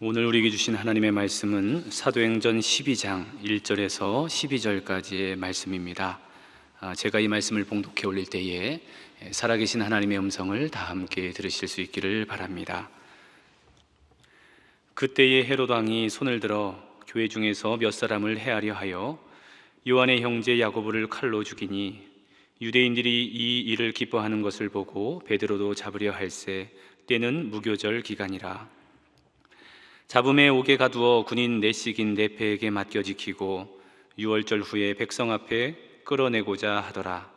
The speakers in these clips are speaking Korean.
오늘 우리에게 주신 하나님의 말씀은 사도행전 12장 1절에서 12절까지의 말씀입니다. 제가 이 말씀을 봉독해 올릴 때에 살아계신 하나님의 음성을 다 함께 들으실 수 있기를 바랍니다. 그때에 헤롯 왕이 손을 들어 교회 중에서 몇 사람을 해하려 하여 요한의 형제 야고보를 칼로 죽이니, 유대인들이 이 일을 기뻐하는 것을 보고 베드로도 잡으려 할새 때는 무교절 기간이라. 잡음에 옥에 가두어 군인 내식인 네페에게 맡겨 지키고 유월절 후에 백성 앞에 끌어내고자 하더라.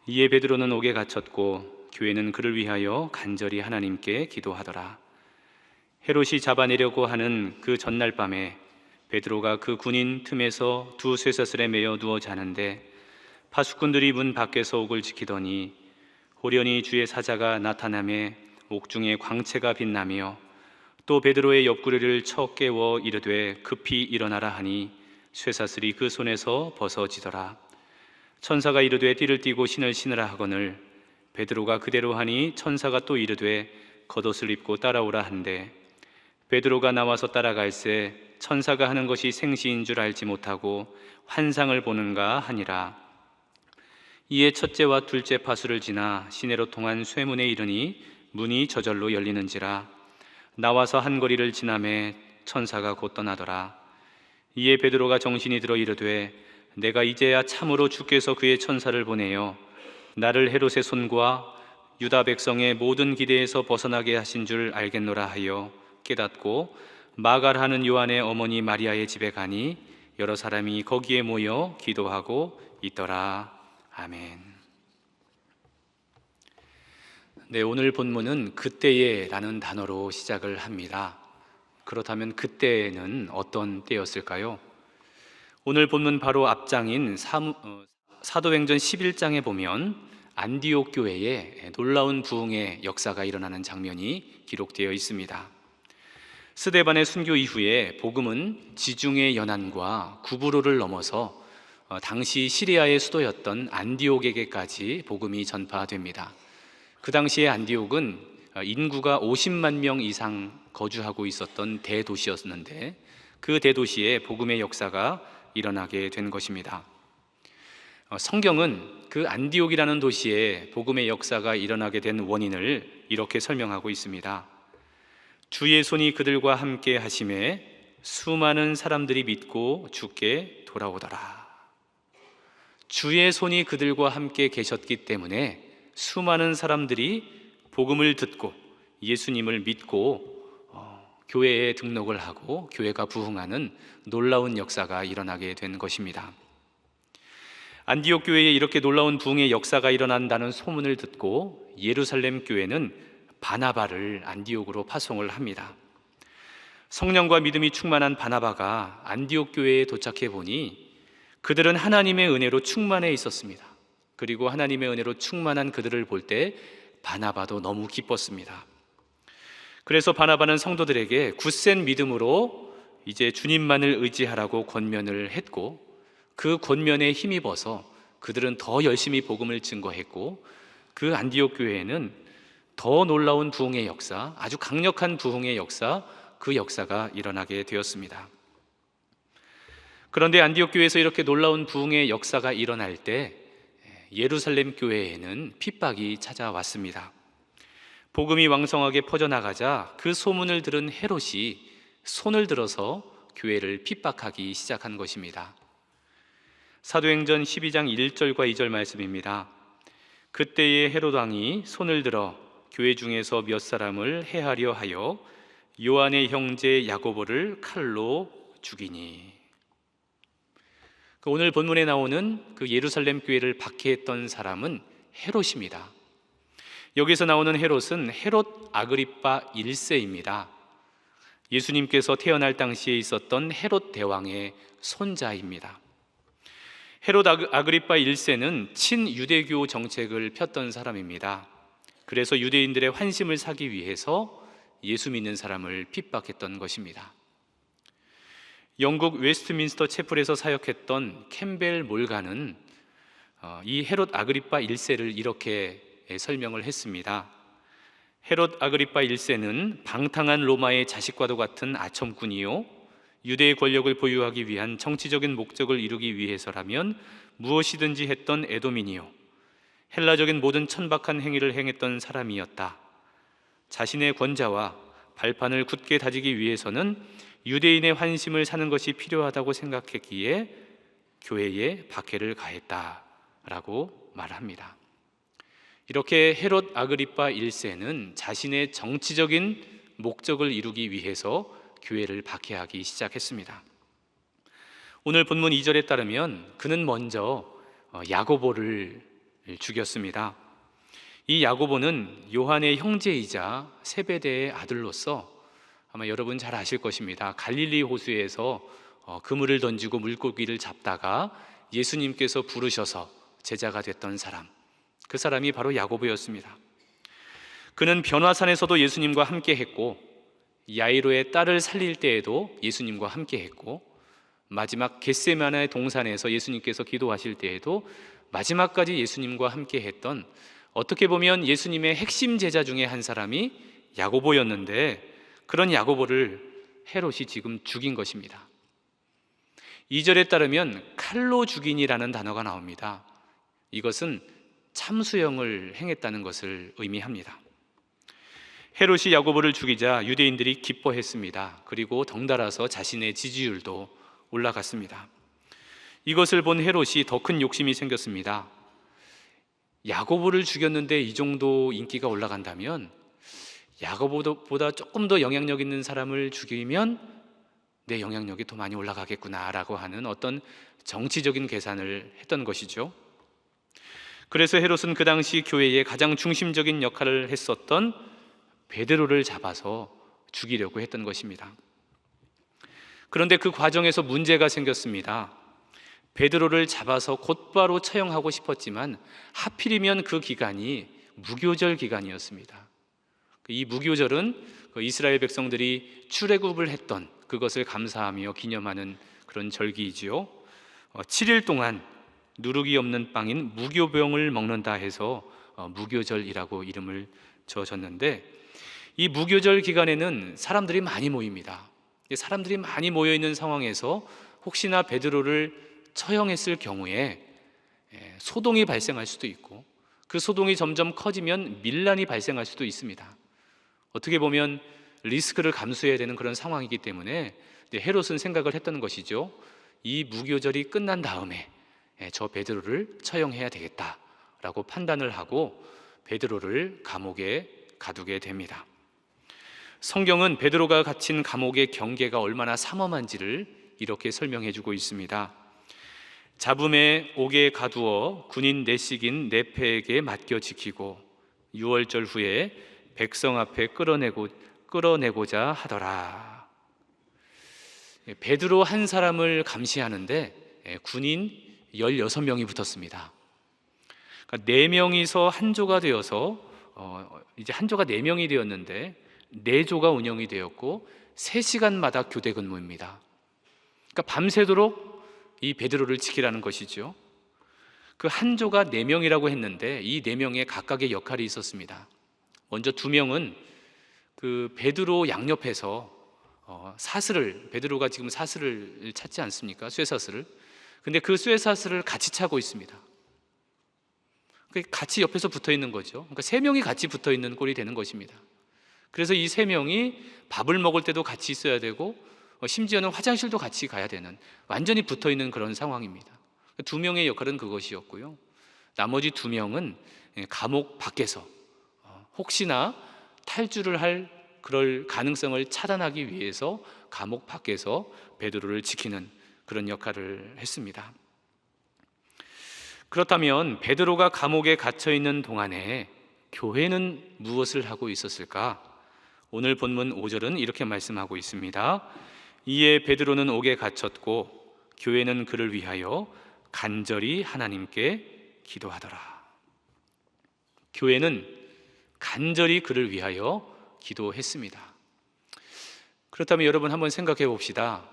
이에 베드로는 옥에 갇혔고 교회는 그를 위하여 간절히 하나님께 기도하더라. 헤롯이 잡아내려고 하는 그 전날 밤에 베드로가 그 군인 틈에서 두 쇠사슬에 매여 누워 자는데, 파수꾼들이 문 밖에서 옥을 지키더니 호련히 주의 사자가 나타나매 옥중에 광채가 빛나며, 또 베드로의 옆구리를 쳐 깨워 이르되 급히 일어나라 하니 쇠사슬이 그 손에서 벗어지더라. 천사가 이르되 띠를 띠고 신을 신으라 하거늘 베드로가 그대로 하니 천사가 또 이르되 겉옷을 입고 따라오라 한대, 베드로가 나와서 따라갈새 천사가 하는 것이 생시인 줄 알지 못하고 환상을 보는가 하니라. 이에 첫째와 둘째 파수를 지나 시내로 통한 쇠문에 이르니 문이 저절로 열리는지라. 나와서 한 거리를 지나매 천사가 곧 떠나더라. 이에 베드로가 정신이 들어 이르되 내가 이제야 참으로 주께서 그의 천사를 보내어 나를 헤롯의 손과 유다 백성의 모든 기대에서 벗어나게 하신 줄 알겠노라 하여 깨닫고 마갈하는 요한의 어머니 마리아의 집에 가니 여러 사람이 거기에 모여 기도하고 있더라. 아멘. 네, 오늘 본문은 그때에 라는 단어로 시작을 합니다. 그렇다면 그때는 어떤 때였을까요? 오늘 본문 바로 앞장인 사도행전 11장에 보면 안디옥 교회에 놀라운 부흥의 역사가 일어나는 장면이 기록되어 있습니다. 스데반의 순교 이후에 복음은 지중해 연안과 구브로를 넘어서 당시 시리아의 수도였던 안디옥에게까지 복음이 전파됩니다. 그 당시에 안디옥은 인구가 50만 명 이상 거주하고 있었던 대도시였는데, 그 대도시에 복음의 역사가 일어나게 된 것입니다. 성경은 그 안디옥이라는 도시에 복음의 역사가 일어나게 된 원인을 이렇게 설명하고 있습니다. 주의 손이 그들과 함께 하심에 수많은 사람들이 믿고 주께 돌아오더라. 주의 손이 그들과 함께 계셨기 때문에 수많은 사람들이 복음을 듣고 예수님을 믿고 교회에 등록을 하고 교회가 부흥하는 놀라운 역사가 일어나게 된 것입니다. 안디옥 교회에 이렇게 놀라운 부흥의 역사가 일어난다는 소문을 듣고 예루살렘 교회는 바나바를 안디옥으로 파송을 합니다. 성령과 믿음이 충만한 바나바가 안디옥 교회에 도착해 보니 그들은 하나님의 은혜로 충만해 있었습니다. 그리고 하나님의 은혜로 충만한 그들을 볼 때 바나바도 너무 기뻤습니다. 그래서 바나바는 성도들에게 굳센 믿음으로 이제 주님만을 의지하라고 권면을 했고, 그 권면에 힘입어서 그들은 더 열심히 복음을 증거했고, 그 안디옥 교회에는 더 놀라운 부흥의 역사, 아주 강력한 부흥의 역사, 그 역사가 일어나게 되었습니다. 그런데 안디옥 교회에서 이렇게 놀라운 부흥의 역사가 일어날 때 예루살렘 교회에는 핍박이 찾아왔습니다. 복음이 왕성하게 퍼져나가자 그 소문을 들은 헤롯이 손을 들어서 교회를 핍박하기 시작한 것입니다. 사도행전 12장 1절과 2절 말씀입니다. 그때에 헤롯 왕이 손을 들어 교회 중에서 몇 사람을 해하려 하여 요한의 형제 야고보를 칼로 죽이니. 오늘 본문에 나오는 그 예루살렘 교회를 박해했던 사람은 헤롯입니다. 여기서 나오는 헤롯은 헤롯 아그리파 1세입니다. 예수님께서 태어날 당시에 있었던 헤롯 대왕의 손자입니다. 헤롯 아그리파 1세는 친유대교 정책을 폈던 사람입니다. 그래서 유대인들의 환심을 사기 위해서 예수 믿는 사람을 핍박했던 것입니다. 영국 웨스트민스터 채플에서 사역했던 캠벨 몰간은 이 헤롯 아그리파 1세를 이렇게 설명을 했습니다. 헤롯 아그리파 1세는 방탕한 로마의 자식과도 같은 아첨꾼이요, 유대의 권력을 보유하기 위한 정치적인 목적을 이루기 위해서라면 무엇이든지 했던 에도민이요, 헬라적인 모든 천박한 행위를 행했던 사람이었다. 자신의 권자와 발판을 굳게 다지기 위해서는 유대인의 환심을 사는 것이 필요하다고 생각했기에 교회에 박해를 가했다라고 말합니다. 이렇게 헤롯 아그리파 1세는 자신의 정치적인 목적을 이루기 위해서 교회를 박해하기 시작했습니다. 오늘 본문 2절에 따르면 그는 먼저 야고보를 죽였습니다. 이 야고보는 요한의 형제이자 세베대의 아들로서 아마 여러분 잘 아실 것입니다. 갈릴리 호수에서 그물을 던지고 물고기를 잡다가 예수님께서 부르셔서 제자가 됐던 사람, 그 사람이 바로 야고보였습니다. 그는 변화산에서도 예수님과 함께 했고, 야이로의 딸을 살릴 때에도 예수님과 함께 했고, 마지막 겟세마네 동산에서 예수님께서 기도하실 때에도 마지막까지 예수님과 함께 했던, 어떻게 보면 예수님의 핵심 제자 중에 한 사람이 야고보였는데, 그런 야고보를 헤롯이 지금 죽인 것입니다. 2절에 따르면 칼로 죽인이라는 단어가 나옵니다. 이것은 참수형을 행했다는 것을 의미합니다. 헤롯이 야고보를 죽이자 유대인들이 기뻐했습니다. 그리고 덩달아서 자신의 지지율도 올라갔습니다. 이것을 본 헤롯이 더 큰 욕심이 생겼습니다. 야고보를 죽였는데 이 정도 인기가 올라간다면 야고보보다 조금 더 영향력 있는 사람을 죽이면 내 영향력이 더 많이 올라가겠구나라고 하는 어떤 정치적인 계산을 했던 것이죠. 그래서 헤롯은 그 당시 교회의 가장 중심적인 역할을 했었던 베드로를 잡아서 죽이려고 했던 것입니다. 그런데 그 과정에서 문제가 생겼습니다. 베드로를 잡아서 곧바로 처형하고 싶었지만 하필이면 그 기간이 무교절 기간이었습니다. 이 무교절은 이스라엘 백성들이 출애굽을 했던 그것을 감사하며 기념하는 그런 절기이지요. 7일 동안 누룩이 없는 빵인 무교병을 먹는다 해서 무교절이라고 이름을 지어졌는데, 이 무교절 기간에는 사람들이 많이 모입니다. 사람들이 많이 모여 있는 상황에서 혹시나 베드로를 처형했을 경우에 소동이 발생할 수도 있고, 그 소동이 점점 커지면 밀란이 발생할 수도 있습니다. 어떻게 보면 리스크를 감수해야 되는 그런 상황이기 때문에 헤롯은 생각을 했던 것이죠. 이 무교절이 끝난 다음에 저 베드로를 처형해야 되겠다라고 판단을 하고 베드로를 감옥에 가두게 됩니다. 성경은 베드로가 갇힌 감옥의 경계가 얼마나 삼엄한지를 이렇게 설명해 주고 있습니다. 잡음에 옥에 가두어 군인 내식인 네페에게 맡겨 지키고 6월절 후에 백성 앞에 끌어내고자 하더라. 베드로 한 사람을 감시하는데 군인 16명이 붙었습니다. 그러니까 4명이서 한 조가 되어서 이제 한 조가 4명이 되었는데 4조가 운영이 되었고 3시간마다 교대 근무입니다. 그러니까 밤새도록 이 베드로를 지키라는 것이죠. 그 한 조가 4명이라고 했는데 이 4명의 각각의 역할이 있었습니다. 먼저 2명은 그 베드로 양옆에서 사슬을, 베드로가 지금 사슬을 찾지 않습니까? 쇠사슬을. 근데 그 쇠사슬을 같이 차고 있습니다. 같이 옆에서 붙어 있는 거죠. 그러니까 3명이 같이 붙어 있는 꼴이 되는 것입니다. 그래서 이 3명이 밥을 먹을 때도 같이 있어야 되고 심지어는 화장실도 같이 가야 되는, 완전히 붙어 있는 그런 상황입니다. 2명의 역할은 그것이었고요. 나머지 2명은 감옥 밖에서 혹시나 탈주를 할 그럴 가능성을 차단하기 위해서 감옥 밖에서 베드로를 지키는 그런 역할을 했습니다. 그렇다면 베드로가 감옥에 갇혀 있는 동안에 교회는 무엇을 하고 있었을까? 오늘 본문 5절은 이렇게 말씀하고 있습니다. 이에 베드로는 옥에 갇혔고 교회는 그를 위하여 간절히 하나님께 기도하더라. 교회는 간절히 그를 위하여 기도했습니다. 그렇다면 여러분 한번 생각해 봅시다.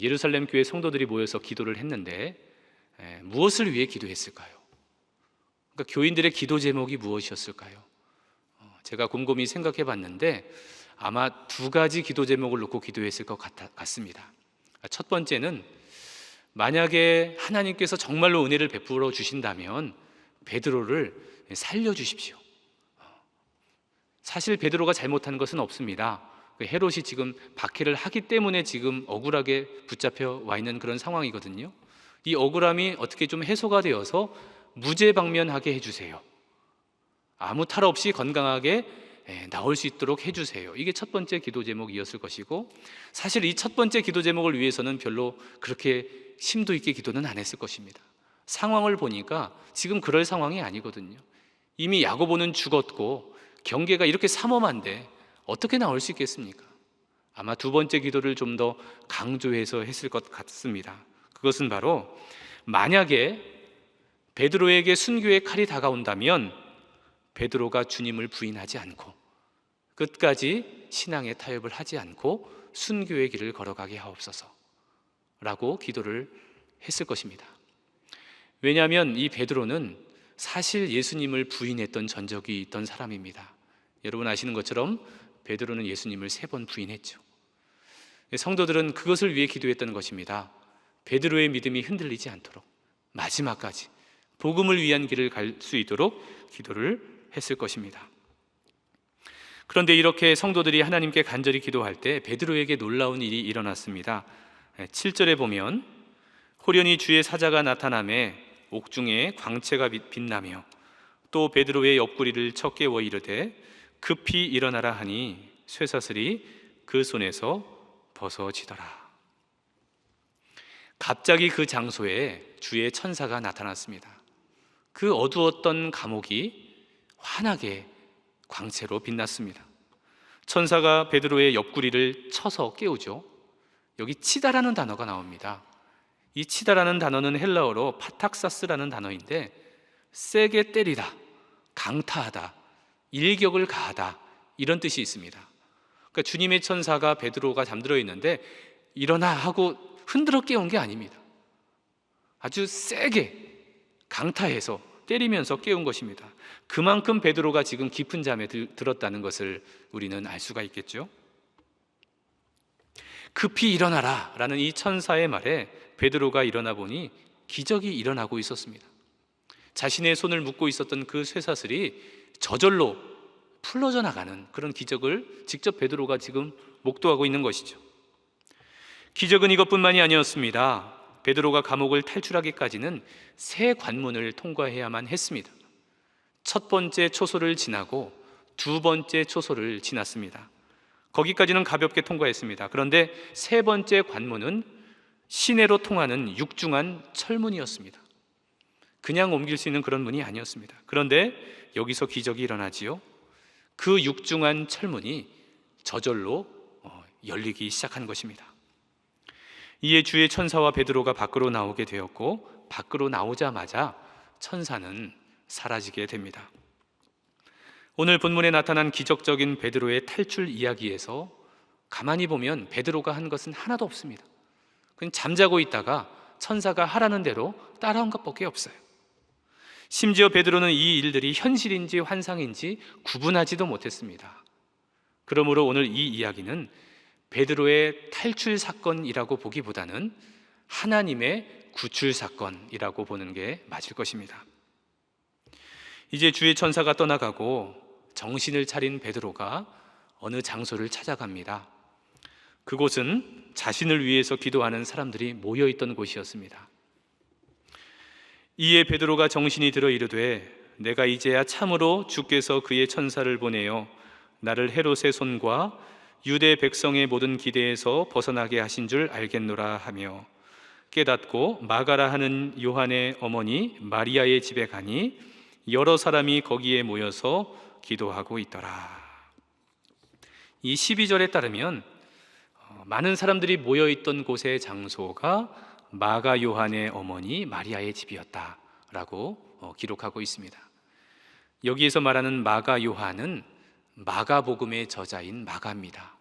예루살렘 교회 성도들이 모여서 기도를 했는데 무엇을 위해 기도했을까요? 그러니까 교인들의 기도 제목이 무엇이었을까요? 제가 곰곰이 생각해 봤는데 아마 두 가지 기도 제목을 놓고 기도했을 것 같습니다. 첫 번째는 만약에 하나님께서 정말로 은혜를 베풀어 주신다면 베드로를 살려주십시오. 사실 베드로가 잘못한 것은 없습니다. 헤롯이 지금 박해를 하기 때문에 지금 억울하게 붙잡혀 와 있는 그런 상황이거든요. 이 억울함이 어떻게 좀 해소가 되어서 무죄방면하게 해주세요. 아무 탈 없이 건강하게 나올 수 있도록 해주세요. 이게 첫 번째 기도 제목이었을 것이고, 사실 이 첫 번째 기도 제목을 위해서는 별로 그렇게 심도 있게 기도는 안 했을 것입니다. 상황을 보니까 지금 그럴 상황이 아니거든요. 이미 야고보는 죽었고 경계가 이렇게 삼엄한데 어떻게 나올 수 있겠습니까? 아마 두 번째 기도를 좀 더 강조해서 했을 것 같습니다. 그것은 바로 만약에 베드로에게 순교의 칼이 다가온다면 베드로가 주님을 부인하지 않고 끝까지 신앙의 타협을 하지 않고 순교의 길을 걸어가게 하옵소서 라고 기도를 했을 것입니다. 왜냐하면 이 베드로는 사실 예수님을 부인했던 전적이 있던 사람입니다. 여러분 아시는 것처럼 베드로는 예수님을 3번 부인했죠. 성도들은 그것을 위해 기도했던 것입니다. 베드로의 믿음이 흔들리지 않도록 마지막까지 복음을 위한 길을 갈 수 있도록 기도를 했을 것입니다. 그런데 이렇게 성도들이 하나님께 간절히 기도할 때 베드로에게 놀라운 일이 일어났습니다. 7절에 보면 호련히 주의 사자가 나타나매 옥중에 광채가 빛나며 또 베드로의 옆구리를 쳐 깨워 이르되 급히 일어나라 하니 쇠사슬이 그 손에서 벗어지더라. 갑자기 그 장소에 주의 천사가 나타났습니다. 그 어두웠던 감옥이 환하게 광채로 빛났습니다. 천사가 베드로의 옆구리를 쳐서 깨우죠. 여기 치다라는 단어가 나옵니다. 이 치다라는 단어는 헬라어로 파탁사스라는 단어인데 세게 때리다, 강타하다, 일격을 가하다 이런 뜻이 있습니다. 그러니까 주님의 천사가 베드로가 잠들어 있는데 일어나 하고 흔들어 깨운 게 아닙니다. 아주 세게 강타해서 때리면서 깨운 것입니다. 그만큼 베드로가 지금 깊은 잠에 들었다는 것을 우리는 알 수가 있겠죠. 급히 일어나라 라는 이 천사의 말에 베드로가 일어나 보니 기적이 일어나고 있었습니다. 자신의 손을 묶고 있었던 그 쇠사슬이 저절로 풀어져 나가는 그런 기적을 직접 베드로가 지금 목도하고 있는 것이죠. 기적은 이것뿐만이 아니었습니다. 베드로가 감옥을 탈출하기까지는 3 관문을 통과해야만 했습니다. 첫 번째 초소를 지나고 2번째 초소를 지났습니다. 거기까지는 가볍게 통과했습니다. 그런데 3번째 관문은 시내로 통하는 육중한 철문이었습니다. 그냥 옮길 수 있는 그런 문이 아니었습니다. 그런데 여기서 기적이 일어나지요. 그 육중한 철문이 저절로 열리기 시작한 것입니다. 이에 주의 천사와 베드로가 밖으로 나오게 되었고 밖으로 나오자마자 천사는 사라지게 됩니다. 오늘 본문에 나타난 기적적인 베드로의 탈출 이야기에서 가만히 보면 베드로가 한 것은 하나도 없습니다. 그냥 잠자고 있다가 천사가 하라는 대로 따라온 것밖에 없어요. 심지어 베드로는 이 일들이 현실인지 환상인지 구분하지도 못했습니다. 그러므로 오늘 이 이야기는 베드로의 탈출 사건이라고 보기보다는 하나님의 구출 사건이라고 보는 게 맞을 것입니다. 이제 주의 천사가 떠나가고 정신을 차린 베드로가 어느 장소를 찾아갑니다. 그곳은 자신을 위해서 기도하는 사람들이 모여있던 곳이었습니다. 이에 베드로가 정신이 들어 이르되 내가 이제야 참으로 주께서 그의 천사를 보내어 나를 헤롯의 손과 유대 백성의 모든 기대에서 벗어나게 하신 줄 알겠노라 하며 깨닫고 마가라 하는 요한의 어머니 마리아의 집에 가니 여러 사람이 거기에 모여서 기도하고 있더라. 이 12절에 따르면 많은 사람들이 모여있던 곳의 장소가 마가 요한의 어머니 마리아의 집이었다라고 기록하고 있습니다. 여기에서 말하는 마가 요한은 마가복음의 저자인 마가입니다.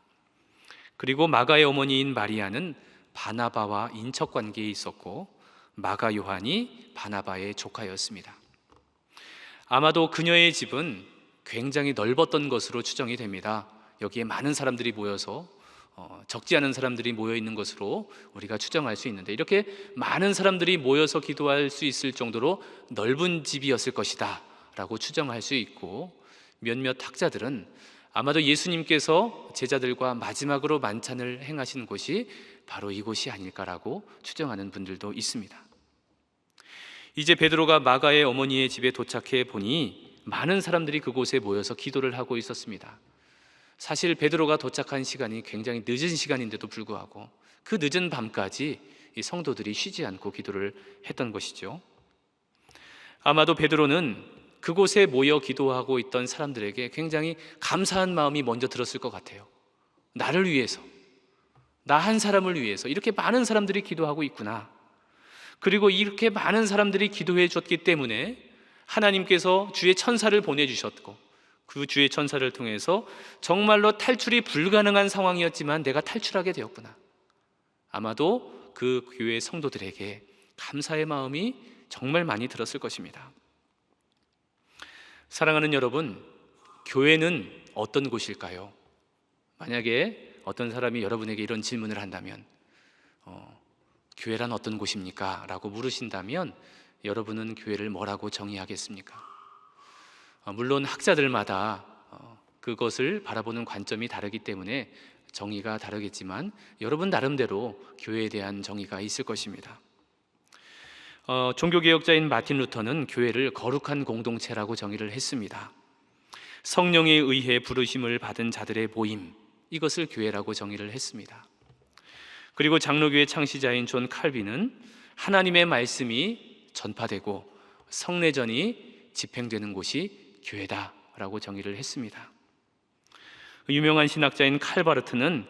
그리고 마가의 어머니인 마리아는 바나바와 인척관계에 있었고 마가 요한이 바나바의 조카였습니다. 아마도 그녀의 집은 굉장히 넓었던 것으로 추정이 됩니다. 여기에 많은 사람들이 모여서 적지 않은 사람들이 모여 있는 것으로 우리가 추정할 수 있는데, 이렇게 많은 사람들이 모여서 기도할 수 있을 정도로 넓은 집이었을 것이다 라고 추정할 수 있고, 몇몇 학자들은 아마도 예수님께서 제자들과 마지막으로 만찬을 행하신 곳이 바로 이곳이 아닐까라고 추정하는 분들도 있습니다. 이제 베드로가 마가의 어머니의 집에 도착해 보니 많은 사람들이 그곳에 모여서 기도를 하고 있었습니다. 사실 베드로가 도착한 시간이 굉장히 늦은 시간인데도 불구하고 그 늦은 밤까지 이 성도들이 쉬지 않고 기도를 했던 것이죠. 아마도 베드로는 그곳에 모여 기도하고 있던 사람들에게 굉장히 감사한 마음이 먼저 들었을 것 같아요. 나를 위해서, 나 한 사람을 위해서 이렇게 많은 사람들이 기도하고 있구나. 그리고 이렇게 많은 사람들이 기도해 줬기 때문에 하나님께서 주의 천사를 보내주셨고, 그 주의 천사를 통해서 정말로 탈출이 불가능한 상황이었지만 내가 탈출하게 되었구나. 아마도 그 교회 성도들에게 감사의 마음이 정말 많이 들었을 것입니다. 사랑하는 여러분, 교회는 어떤 곳일까요? 만약에 어떤 사람이 여러분에게 이런 질문을 한다면 교회란 어떤 곳입니까? 라고 물으신다면 여러분은 교회를 뭐라고 정의하겠습니까? 물론 학자들마다 그것을 바라보는 관점이 다르기 때문에 정의가 다르겠지만 여러분 나름대로 교회에 대한 정의가 있을 것입니다. 종교개혁자인 마틴 루터는 교회를 거룩한 공동체라고 정의를 했습니다. 성령에 의해 부르심을 받은 자들의 모임, 이것을 교회라고 정의를 했습니다. 그리고 장로교의 창시자인 존 칼빈은 하나님의 말씀이 전파되고 성례전이 집행되는 곳이 교회다라고 정의를 했습니다. 유명한 신학자인 칼바르트는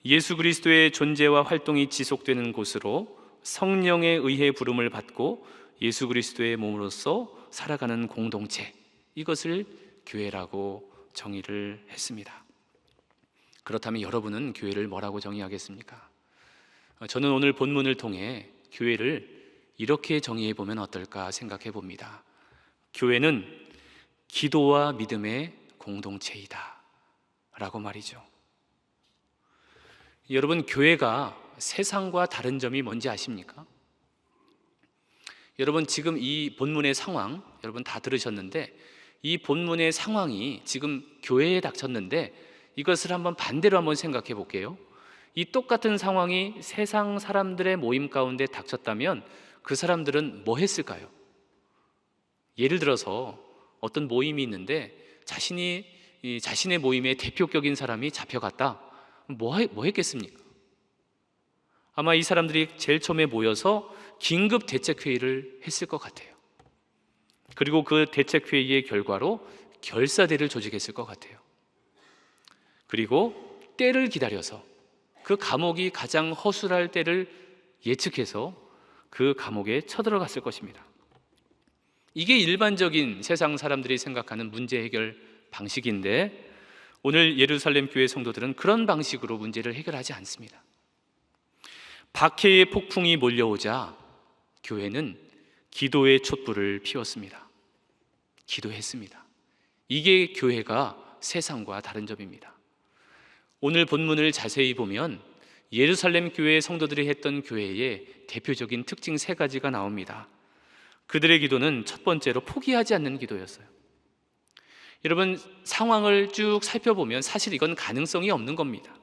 예수 그리스도의 존재와 활동이 지속되는 곳으로 성령에 의해 부름을 받고 예수 그리스도의 몸으로서 살아가는 공동체, 이것을 교회라고 정의를 했습니다. 그렇다면 여러분은 교회를 뭐라고 정의하겠습니까? 저는 오늘 본문을 통해 교회를 이렇게 정의해 보면 어떨까 생각해 봅니다. 교회는 기도와 믿음의 공동체이다 라고 말이죠. 여러분, 교회가 세상과 다른 점이 뭔지 아십니까? 여러분, 지금 이 본문의 상황 여러분 다 들으셨는데, 이 본문의 상황이 지금 교회에 닥쳤는데 이것을 한번 반대로 한번 생각해 볼게요. 이 똑같은 상황이 세상 사람들의 모임 가운데 닥쳤다면 그 사람들은 뭐 했을까요? 예를 들어서 어떤 모임이 있는데 자신의 모임의 대표격인 사람이 잡혀갔다. 뭐 했겠습니까? 아마 이 사람들이 제일 처음에 모여서 긴급 대책회의를 했을 것 같아요. 그리고 그 대책회의의 결과로 결사대를 조직했을 것 같아요. 그리고 때를 기다려서 그 감옥이 가장 허술할 때를 예측해서 그 감옥에 쳐들어갔을 것입니다. 이게 일반적인 세상 사람들이 생각하는 문제 해결 방식인데, 오늘 예루살렘 교회 성도들은 그런 방식으로 문제를 해결하지 않습니다. 박해의 폭풍이 몰려오자 교회는 기도의 촛불을 피웠습니다. 기도했습니다. 이게 교회가 세상과 다른 점입니다. 오늘 본문을 자세히 보면 예루살렘 교회 성도들이 했던 교회의 대표적인 특징 3가지가 나옵니다. 그들의 기도는 첫 번째로 포기하지 않는 기도였어요. 여러분, 상황을 쭉 살펴보면 사실 이건 가능성이 없는 겁니다.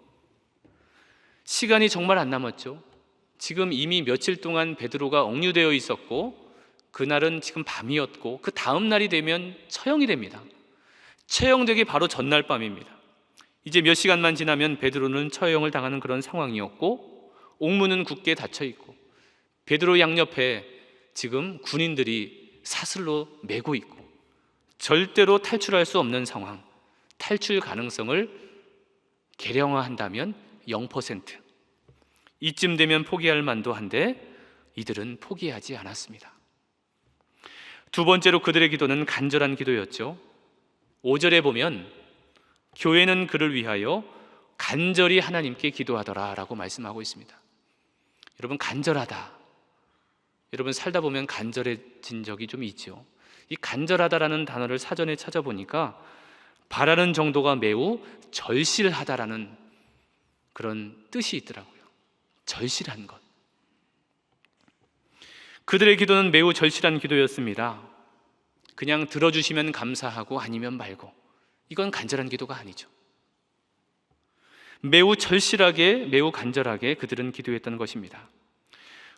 시간이 정말 안 남았죠. 지금 이미 며칠 동안 베드로가 억류되어 있었고, 그날은 지금 밤이었고, 그 다음 날이 되면 처형이 됩니다. 처형되기 바로 전날 밤입니다. 이제 몇 시간만 지나면 베드로는 처형을 당하는 그런 상황이었고, 옥문은 굳게 닫혀 있고, 베드로 양옆에 지금 군인들이 사슬로 매고 있고, 절대로 탈출할 수 없는 상황, 탈출 가능성을 계량화한다면 0%. 이쯤 되면 포기할 만도 한데 이들은 포기하지 않았습니다. 두 번째로 그들의 기도는 간절한 기도였죠. 5절에 보면 교회는 그를 위하여 간절히 하나님께 기도하더라 라고 말씀하고 있습니다. 여러분, 간절하다. 여러분, 살다 보면 간절해진 적이 좀 있죠. 이 간절하다라는 단어를 사전에 찾아보니까 바라는 정도가 매우 절실하다라는 그런 뜻이 있더라고요. 절실한 것. 그들의 기도는 매우 절실한 기도였습니다. 그냥 들어주시면 감사하고 아니면 말고, 이건 간절한 기도가 아니죠. 매우 절실하게, 매우 간절하게 그들은 기도했던 것입니다.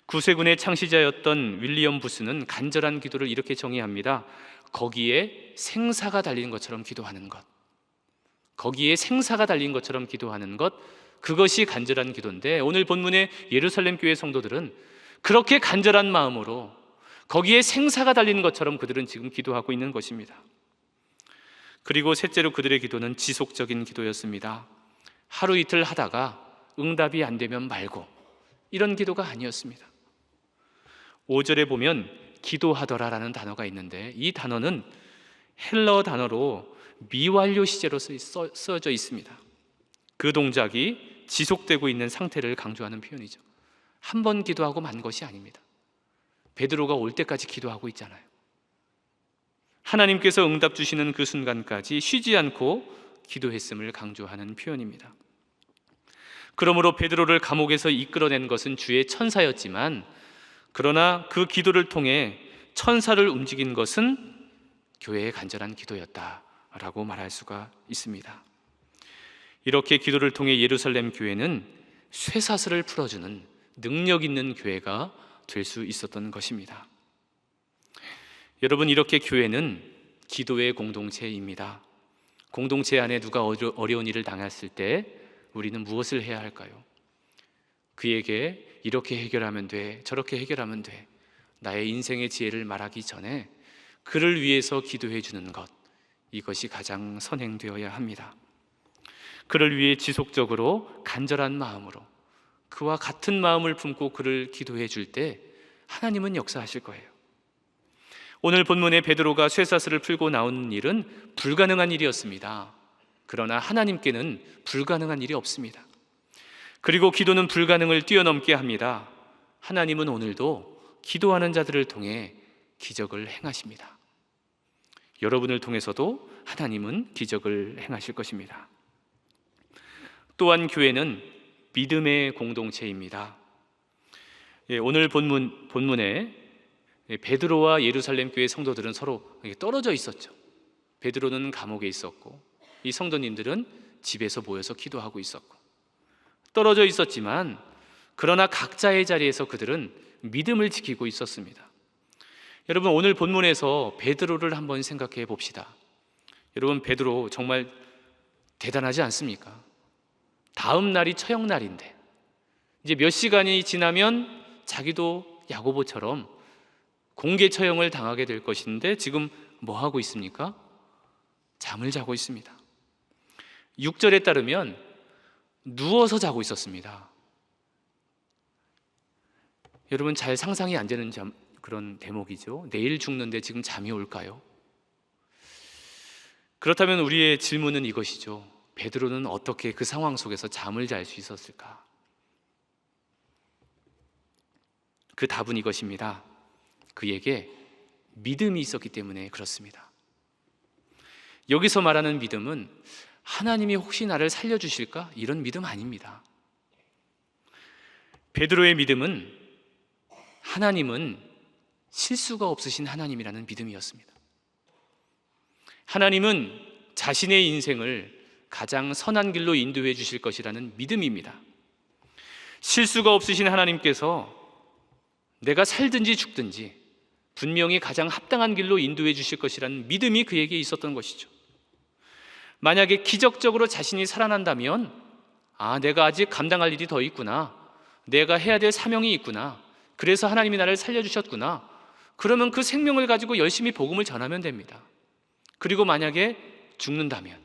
구세군의 창시자였던 윌리엄 부스는 간절한 기도를 이렇게 정의합니다. 거기에 생사가 달린 것처럼 기도하는 것. 거기에 생사가 달린 것처럼 기도하는 것, 그것이 간절한 기도인데, 오늘 본문의 예루살렘 교회 성도들은 그렇게 간절한 마음으로 거기에 생사가 달린 것처럼 그들은 지금 기도하고 있는 것입니다. 그리고 셋째로 그들의 기도는 지속적인 기도였습니다. 하루 이틀 하다가 응답이 안 되면 말고, 이런 기도가 아니었습니다. 5절에 보면 기도하더라라는 단어가 있는데, 이 단어는 헬러 단어로 미완료 시제로 써져 있습니다. 그 동작이 지속되고 있는 상태를 강조하는 표현이죠. 한 번 기도하고 만 것이 아닙니다. 베드로가 올 때까지 기도하고 있잖아요. 하나님께서 응답 주시는 그 순간까지 쉬지 않고 기도했음을 강조하는 표현입니다. 그러므로 베드로를 감옥에서 이끌어낸 것은 주의 천사였지만, 그러나 그 기도를 통해 천사를 움직인 것은 교회의 간절한 기도였다라고 말할 수가 있습니다. 이렇게 기도를 통해 예루살렘 교회는 쇠사슬을 풀어주는 능력 있는 교회가 될 수 있었던 것입니다. 여러분, 이렇게 교회는 기도의 공동체입니다. 공동체 안에 누가 어려운 일을 당했을 때 우리는 무엇을 해야 할까요? 그에게 이렇게 해결하면 돼, 저렇게 해결하면 돼, 나의 인생의 지혜를 말하기 전에 그를 위해서 기도해 주는 것, 이것이 가장 선행되어야 합니다. 그를 위해 지속적으로 간절한 마음으로, 그와 같은 마음을 품고 그를 기도해 줄 때 하나님은 역사하실 거예요. 오늘 본문에 베드로가 쇠사슬을 풀고 나온 일은 불가능한 일이었습니다. 그러나 하나님께는 불가능한 일이 없습니다. 그리고 기도는 불가능을 뛰어넘게 합니다. 하나님은 오늘도 기도하는 자들을 통해 기적을 행하십니다. 여러분을 통해서도 하나님은 기적을 행하실 것입니다. 또한 교회는 믿음의 공동체입니다. 오늘 본문에 베드로와 예루살렘 교회 성도들은 서로 떨어져 있었죠. 베드로는 감옥에 있었고, 이 성도님들은 집에서 모여서 기도하고 있었고, 떨어져 있었지만 그러나 각자의 자리에서 그들은 믿음을 지키고 있었습니다. 여러분, 오늘 본문에서 베드로를 한번 생각해 봅시다. 여러분, 베드로 정말 대단하지 않습니까? 다음 날이 처형날인데 이제 몇 시간이 지나면 자기도 야고보처럼 공개 처형을 당하게 될 것인데, 지금 뭐 하고 있습니까? 잠을 자고 있습니다. 6절에 따르면 누워서 자고 있었습니다. 여러분, 잘 상상이 안 되는 그런 대목이죠. 내일 죽는데 지금 잠이 올까요? 그렇다면 우리의 질문은 이것이죠. 베드로는 어떻게 그 상황 속에서 잠을 잘 수 있었을까? 그 답은 이것입니다. 그에게 믿음이 있었기 때문에 그렇습니다. 여기서 말하는 믿음은 하나님이 혹시 나를 살려주실까? 이런 믿음 아닙니다. 베드로의 믿음은 하나님은 실수가 없으신 하나님이라는 믿음이었습니다. 하나님은 자신의 인생을 가장 선한 길로 인도해 주실 것이라는 믿음입니다. 실수가 없으신 하나님께서 내가 살든지 죽든지 분명히 가장 합당한 길로 인도해 주실 것이라는 믿음이 그에게 있었던 것이죠. 만약에 기적적으로 자신이 살아난다면, 내가 아직 감당할 일이 더 있구나, 내가 해야 될 사명이 있구나, 그래서 하나님이 나를 살려주셨구나, 그러면 그 생명을 가지고 열심히 복음을 전하면 됩니다. 그리고 만약에 죽는다면,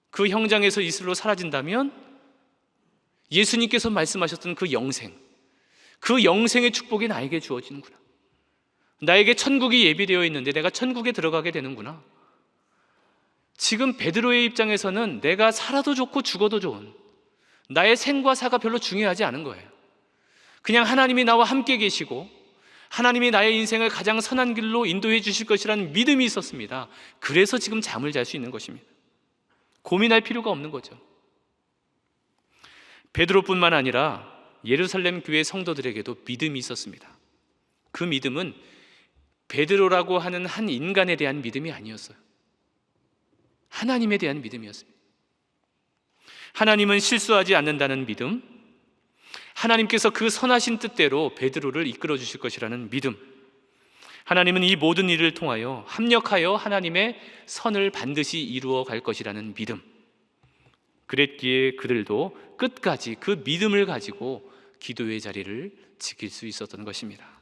그 형장에서 이슬로 사라진다면 예수님께서 말씀하셨던 그 영생, 그 영생의 축복이 나에게 주어지는구나, 나에게 천국이 예비되어 있는데 내가 천국에 들어가게 되는구나. 지금 베드로의 입장에서는 내가 살아도 좋고 죽어도 좋은, 나의 생과 사가 별로 중요하지 않은 거예요. 그냥 하나님이 나와 함께 계시고 하나님이 나의 인생을 가장 선한 길로 인도해 주실 것이라는 믿음이 있었습니다. 그래서 지금 잠을 잘 수 있는 것입니다. 고민할 필요가 없는 거죠. 베드로뿐만 아니라 예루살렘 교회 성도들에게도 믿음이 있었습니다. 그 믿음은 베드로라고 하는 한 인간에 대한 믿음이 아니었어요. 하나님에 대한 믿음이었습니다. 하나님은 실수하지 않는다는 믿음, 하나님께서 그 선하신 뜻대로 베드로를 이끌어 주실 것이라는 믿음, 하나님은 이 모든 일을 통하여 합력하여 하나님의 선을 반드시 이루어 갈 것이라는 믿음, 그랬기에 그들도 끝까지 그 믿음을 가지고 기도의 자리를 지킬 수 있었던 것입니다.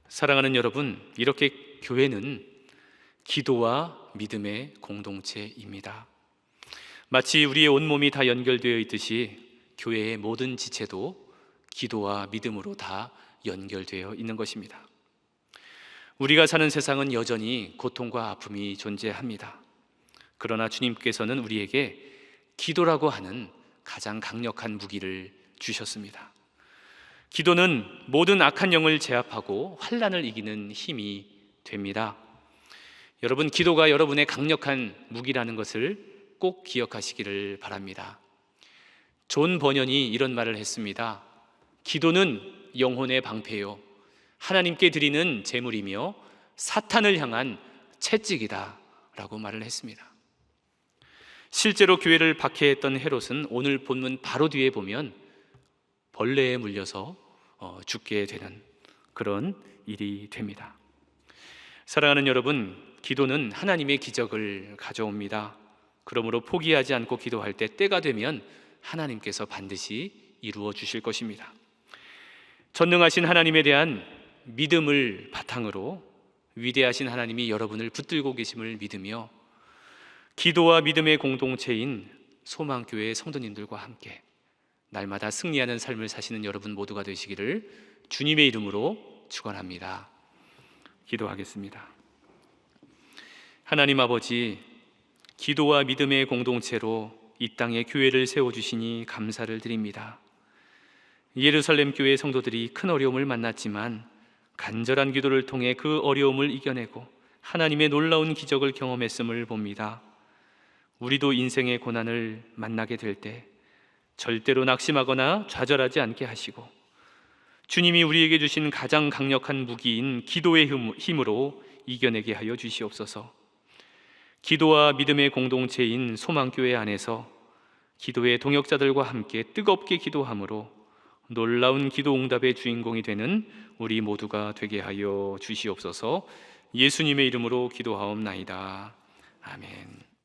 사랑하는 여러분, 이렇게 교회는 기도와 믿음의 공동체입니다. 마치 우리의 온몸이 다 연결되어 있듯이 교회의 모든 지체도 기도와 믿음으로 다 연결되어 있는 것입니다. 우리가 사는 세상은 여전히 고통과 아픔이 존재합니다. 그러나 주님께서는 우리에게 기도라고 하는 가장 강력한 무기를 주셨습니다. 기도는 모든 악한 영을 제압하고 환난을 이기는 힘이 됩니다. 여러분, 기도가 여러분의 강력한 무기라는 것을 꼭 기억하시기를 바랍니다. 존 버년이 이런 말을 했습니다. 기도는 영혼의 방패요, 하나님께 드리는 제물이며 사탄을 향한 채찍이다 라고 말을 했습니다. 실제로 교회를 박해했던 헤롯은 오늘 본문 바로 뒤에 보면 벌레에 물려서 죽게 되는 그런 일이 됩니다. 사랑하는 여러분, 기도는 하나님의 기적을 가져옵니다. 그러므로 포기하지 않고 기도할 때 때가 되면 하나님께서 반드시 이루어 주실 것입니다. 전능하신 하나님에 대한 믿음을 바탕으로 위대하신 하나님이 여러분을 붙들고 계심을 믿으며 기도와 믿음의 공동체인 소망교회 성도님들과 함께 날마다 승리하는 삶을 사시는 여러분 모두가 되시기를 주님의 이름으로 축원합니다. 기도하겠습니다. 하나님 아버지, 기도와 믿음의 공동체로 이 땅에 교회를 세워주시니 감사를 드립니다. 예루살렘 교회 성도들이 큰 어려움을 만났지만 간절한 기도를 통해 그 어려움을 이겨내고 하나님의 놀라운 기적을 경험했음을 봅니다. 우리도 인생의 고난을 만나게 될 때 절대로 낙심하거나 좌절하지 않게 하시고 주님이 우리에게 주신 가장 강력한 무기인 기도의 힘으로 이겨내게 하여 주시옵소서. 기도와 믿음의 공동체인 소망교회 안에서 기도의 동역자들과 함께 뜨겁게 기도함으로 놀라운 기도 응답의 주인공이 되는 우리 모두가 되게 하여 주시옵소서. 예수님의 이름으로 기도하옵나이다. 아멘.